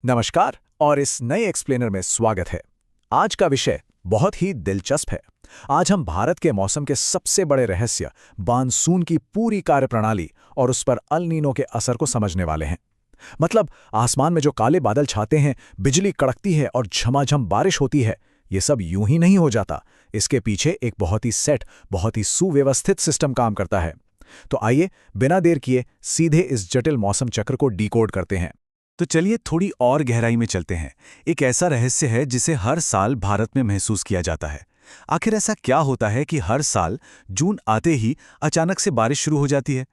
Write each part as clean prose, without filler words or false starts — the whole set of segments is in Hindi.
नमस्कार और इस नए एक्सप्लेनर में स्वागत है। आज का विषय बहुत ही दिलचस्प है। आज हम भारत के मौसम के सबसे बड़े रहस्य मानसून की पूरी कार्यप्रणाली और उस पर अल नीनो के असर को समझने वाले हैं। मतलब आसमान में जो काले बादल छाते हैं, बिजली कड़कती है और झमाझम बारिश होती है, ये सब यूं ही नहीं हो जाता। इसके पीछे एक बहुत ही सुव्यवस्थित सिस्टम काम करता है। तो आइए बिना देर किए सीधे इस जटिल मौसम चक्र को डिकोड करते हैं। तो चलिए थोड़ी और गहराई में चलते हैं। एक ऐसा रहस्य है जिसे हर साल भारत में महसूस किया जाता है। आखिर ऐसा क्या होता है कि हर साल जून आते ही अचानक से बारिश शुरू हो जाती है,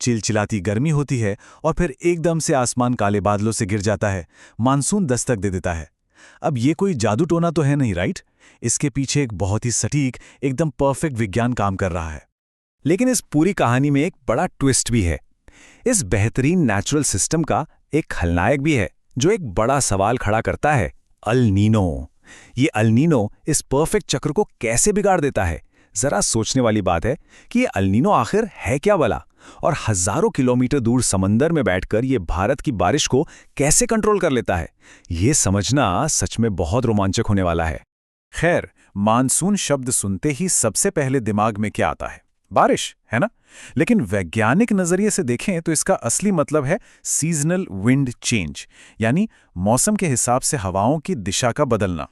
चिलचिलाती गर्मी होती है और फिर एकदम से आसमान काले बादलों से गिर जाता है, मानसून दस्तक दे देता है। अब ये कोई जादू टोना तो है नहीं, राइट? इसके पीछे एक बहुत ही सटीक, एकदम परफेक्ट विज्ञान काम कर रहा है। लेकिन इस पूरी कहानी में एक बड़ा ट्विस्ट भी है। इस बेहतरीन नेचुरल सिस्टम का एक खलनायक भी है जो एक बड़ा सवाल खड़ा करता है, अल नीनो। ये अल नीनो इस परफेक्ट चक्र को कैसे बिगाड़ देता है? जरा सोचने वाली बात है कि ये अल नीनो आखिर है क्या भला, और हजारों किलोमीटर दूर समंदर में बैठकर ये भारत की बारिश को कैसे कंट्रोल कर लेता है। ये समझना सच में बहुत रोमांचक होने वाला है। खैर, मानसून शब्द सुनते ही सबसे पहले दिमाग में क्या आता है? बारिश, है ना? लेकिन वैज्ञानिक नजरिए से देखें तो इसका असली मतलब है सीजनल विंड चेंज, यानी मौसम के हिसाब से हवाओं की दिशा का बदलना।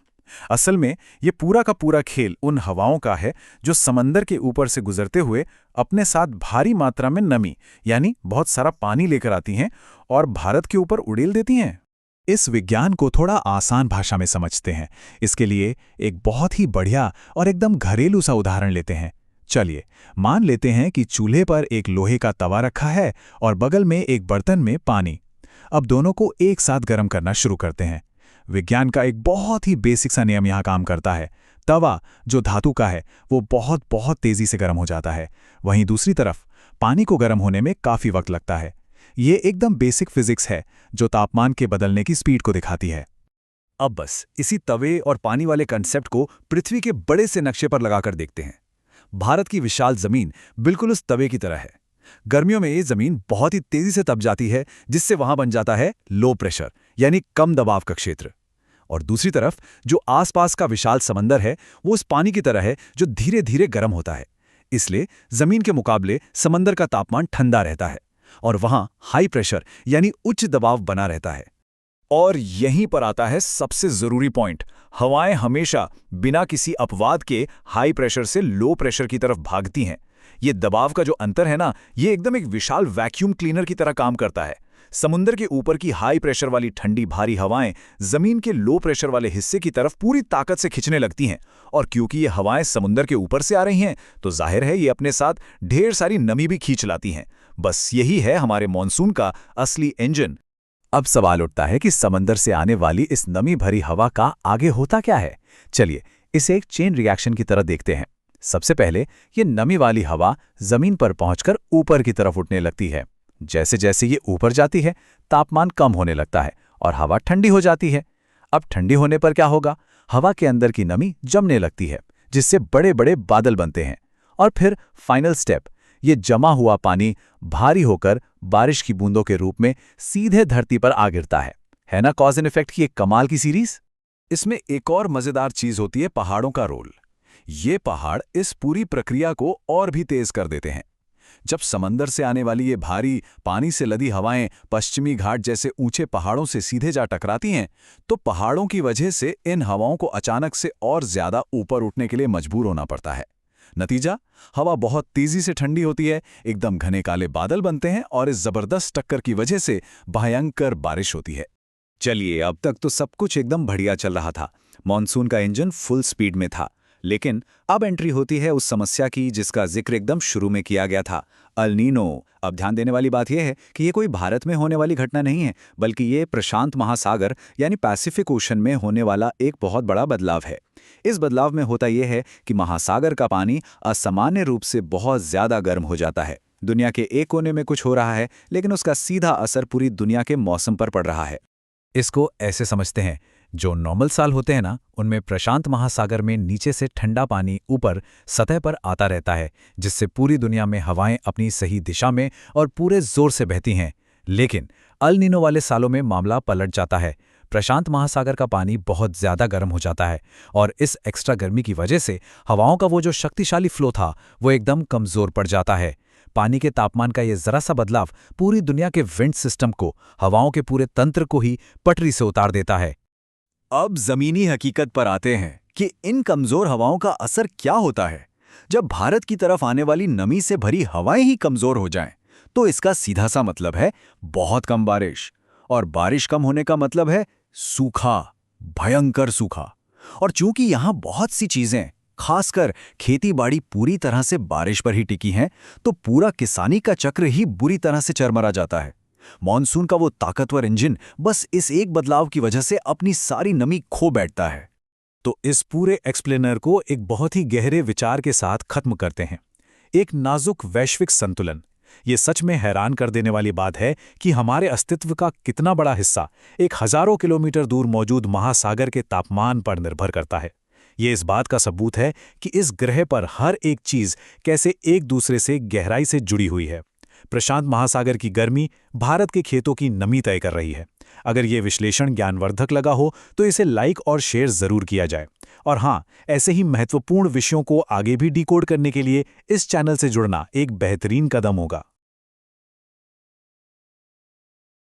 असल में ये पूरा का पूरा खेल उन हवाओं का है जो समंदर के ऊपर से गुजरते हुए अपने साथ भारी मात्रा में नमी, यानी बहुत सारा पानी लेकर आती हैं और भारत के ऊपर उड़ेल देती हैं। इस विज्ञान को थोड़ा आसान भाषा में समझते हैं। इसके लिए एक बहुत ही बढ़िया और एकदम घरेलू सा उदाहरण लेते हैं। चलिए मान लेते हैं कि चूल्हे पर एक लोहे का तवा रखा है और बगल में एक बर्तन में पानी। अब दोनों को एक साथ गर्म करना शुरू करते हैं। विज्ञान का एक बहुत ही बेसिक सा नियम यहाँ काम करता है। तवा जो धातु का है वो बहुत बहुत तेजी से गर्म हो जाता है, वहीं दूसरी तरफ पानी को गर्म होने में काफी वक्त लगता है। ये एकदम बेसिक फिजिक्स है जो तापमान के बदलने की स्पीड को दिखाती है। अब बस इसी तवे और पानी वाले कंसेप्ट को पृथ्वी के बड़े से नक्शे पर लगाकर देखते हैं। भारत की विशाल जमीन बिल्कुल उस तवे की तरह है। गर्मियों में ये जमीन बहुत ही तेजी से तप जाती है, जिससे वहां बन जाता है लो प्रेशर, यानी कम दबाव का क्षेत्र। और दूसरी तरफ जो आसपास का विशाल समंदर है वो उस पानी की तरह है जो धीरे धीरे गर्म होता है। इसलिए जमीन के मुकाबले समंदर का तापमान ठंडा रहता है और वहां हाई प्रेशर यानी उच्च दबाव बना रहता है। और यहीं पर आता है सबसे जरूरी पॉइंट। हवाएं हमेशा बिना किसी अपवाद के हाई प्रेशर से लो प्रेशर की तरफ भागती हैं। ये दबाव का जो अंतर है ना, ये एकदम एक विशाल वैक्यूम क्लीनर की तरह काम करता है। समुद्र के ऊपर की हाई प्रेशर वाली ठंडी भारी हवाएं जमीन के लो प्रेशर वाले हिस्से की तरफ पूरी ताकत से खींचने लगती हैं। और क्योंकि ये हवाएं समुद्र के ऊपर से आ रही हैं, तो जाहिर है ये अपने साथ ढेर सारी नमी भी खींच लाती हैं। बस यही है हमारे मॉनसून का असली इंजन। अब सवाल उठता है कि समंदर से आने वाली इस नमी भरी हवा का आगे होता क्या है? चलिए इसे एक चेन रिएक्शन की तरह देखते हैं। सबसे पहले ये नमी वाली हवा जमीन पर पहुंचकर ऊपर की तरफ उठने लगती है। जैसे जैसे ये ऊपर जाती है, तापमान कम होने लगता है और हवा ठंडी हो जाती है। अब ठंडी होने पर क्या होगा? हवा के अंदर की नमी जमने लगती है, जिससे बड़े बड़े बादल बनते हैं। और फिर फाइनल स्टेप, ये जमा हुआ पानी भारी होकर बारिश की बूंदों के रूप में सीधे धरती पर आ गिरता है ना? कॉज एंड इफेक्ट की एक कमाल की सीरीज। इसमें एक और मजेदार चीज होती है पहाड़ों का रोल। ये पहाड़ इस पूरी प्रक्रिया को और भी तेज कर देते हैं। जब समंदर से आने वाली ये भारी पानी से लदी हवाएं पश्चिमी घाट जैसे ऊंचे पहाड़ों से सीधे जा टकराती हैं, तो पहाड़ों की वजह से इन हवाओं को अचानक से और ज्यादा ऊपर उठने के लिए मजबूर होना पड़ता है। नतीजा, हवा बहुत तेजी से ठंडी होती है, एकदम घने काले बादल बनते हैं और इस जबरदस्त टक्कर की वजह से भयंकर बारिश होती है। चलिए, अब तक तो सब कुछ एकदम बढ़िया चल रहा था। मॉनसून का इंजन फुल स्पीड में था। लेकिन अब एंट्री होती है उस समस्या की जिसका जिक्र एकदम शुरू में किया गया था, अल नीनो। अब ध्यान देने वाली बात यह है कि ये कोई भारत में होने वाली घटना नहीं है, बल्कि ये प्रशांत महासागर यानी पैसिफिक ओशन में होने वाला एक बहुत बड़ा बदलाव है। इस बदलाव में होता यह है कि महासागर का पानी असामान्य रूप से बहुत ज्यादा गर्म हो जाता है। दुनिया के एक कोने में कुछ हो रहा है, लेकिन उसका सीधा असर पूरी दुनिया के मौसम पर पड़ रहा है। इसको ऐसे समझते हैं, जो नॉर्मल साल होते हैं ना, उनमें प्रशांत महासागर में नीचे से ठंडा पानी ऊपर सतह पर आता रहता है, जिससे पूरी दुनिया में हवाएं अपनी सही दिशा में और पूरे जोर से बहती हैं। लेकिन अल नीनो वाले सालों में मामला पलट जाता है। प्रशांत महासागर का पानी बहुत ज़्यादा गर्म हो जाता है और इस एक्स्ट्रा गर्मी की वजह से हवाओं का वो जो शक्तिशाली फ्लो था वो एकदम कमज़ोर पड़ जाता है। पानी के तापमान का ये ज़रा सा बदलाव पूरी दुनिया के विंड सिस्टम को, हवाओं के पूरे तंत्र को ही पटरी से उतार देता है। अब जमीनी हकीकत पर आते हैं कि इन कमजोर हवाओं का असर क्या होता है। जब भारत की तरफ आने वाली नमी से भरी हवाएं ही कमजोर हो जाएं, तो इसका सीधा सा मतलब है बहुत कम बारिश, और बारिश कम होने का मतलब है सूखा, भयंकर सूखा। और चूंकि यहां बहुत सी चीजें, खासकर खेती-बाड़ी पूरी तरह से बारिश पर ही टिकी हैं, तो पूरा किसानी का चक्र ही बुरी तरह से चरमरा जाता है। मॉनसून का वो ताकतवर इंजन बस इस एक बदलाव की वजह से अपनी सारी नमी खो बैठता है। तो इस पूरे एक्सप्लेनर को एक बहुत ही गहरे विचार के साथ खत्म करते हैं। एक नाजुक वैश्विक संतुलन। ये सच में हैरान कर देने वाली बात है कि हमारे अस्तित्व का कितना बड़ा हिस्सा एक हजारों किलोमीटर दूर मौजूद महासागर के तापमान पर निर्भर करता है। ये इस बात का सबूत है कि इस ग्रह पर हर एक चीज कैसे एक दूसरे से गहराई से जुड़ी हुई है। प्रशांत महासागर की गर्मी भारत के खेतों की नमी तय कर रही है। अगर ये विश्लेषण ज्ञानवर्धक लगा हो तो इसे लाइक और शेयर जरूर किया जाए। और हाँ, ऐसे ही महत्वपूर्ण विषयों को आगे भी डिकोड करने के लिए इस चैनल से जुड़ना एक बेहतरीन कदम होगा।